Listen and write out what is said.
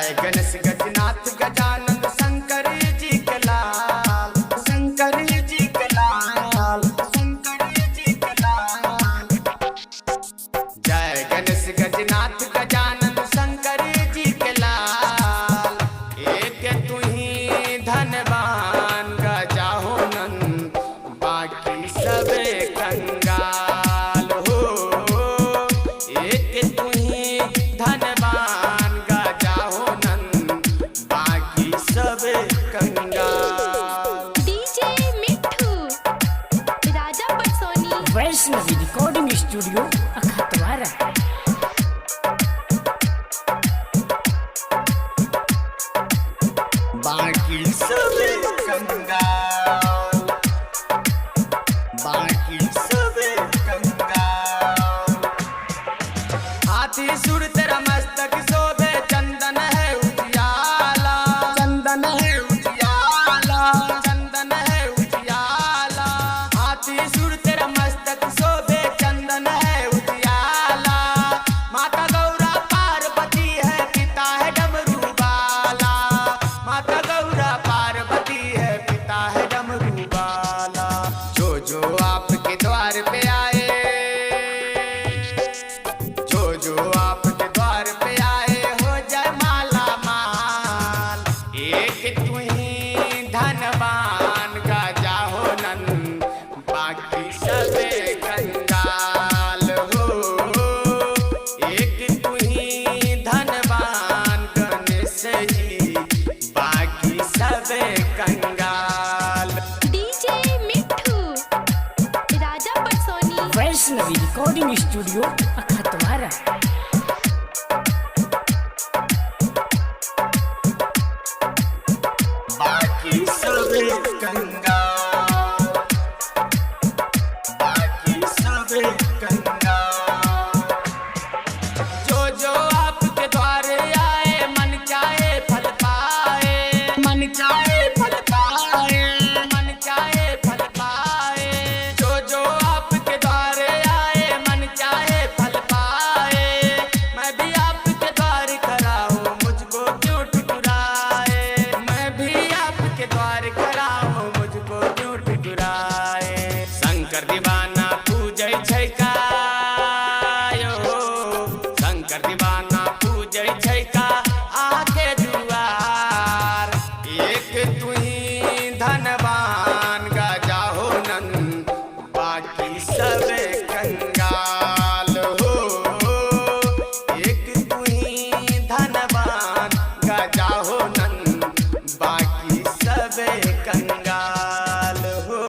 जय गणेश गजनाथ गजानन शंकर जी के लाल, शंकर जी के लाल, शंकर जी के लाल। जय गणेश गजनाथ गजानन शंकर जी के लाल। एक तू ही धनवान गजाहो नंद, बाकी सब कंगाल हो। एक तू ही धनवान गजाहो नंद, बाकी सब कंगाल। डीजे मिट्ठू राजा पटसोनी, वैष्णवी रिकॉर्डिंग स्टूडियो अखतवारा। बाकी सब कंगाल, बाकी सब कंगाल। हाथी सुर तेरा मस्तक शोभे, चंदन है उजियाला, चंदन है उजियाला, चंदन है उजियाला। हाथी सुर तेरा मस्तक शोभे, चंदन है उजियाला। माता गौरा पार्वती है, पिता है डमरू बाला। माता गौरा पार्वती है, पिता है डमरू बाला। जो आपके द्वार पे आए, जो आपके द्वार पे आए, हो जाए माला माल। एक तू ही धनवान गजाहो नंद, बाकी सब कंगाल हो। एक तू ही धनवान गणेश जी, बाकी सब कंगाल। डीजे मिट्ठू राजा पटसोनी, वैष्णवी रिकॉर्डिंग स्टूडियो अखतवारा। बाकी सब कंगाल, बाकी सब कंगाल। जो आपके द्वार आए, मन चाहे फल पाए, मन चाहे फल पाए, मन चाहे फल पाए। जो आपके द्वार आए, मन चाहे फल पाए। मैं भी आपके द्वार खड़ा हूँ, मुझको क्यों ठुकराए। मैं भी आपके द्वार खड़ा हूँ, मुझको क्यों ठुकराए। शंकर दीवाना पूजै छै का यो, शंकर दीवाना पूजै छै का आके दुआर। एक तू ही धनवान गजाहो नंद, बाकी सब कंगाल।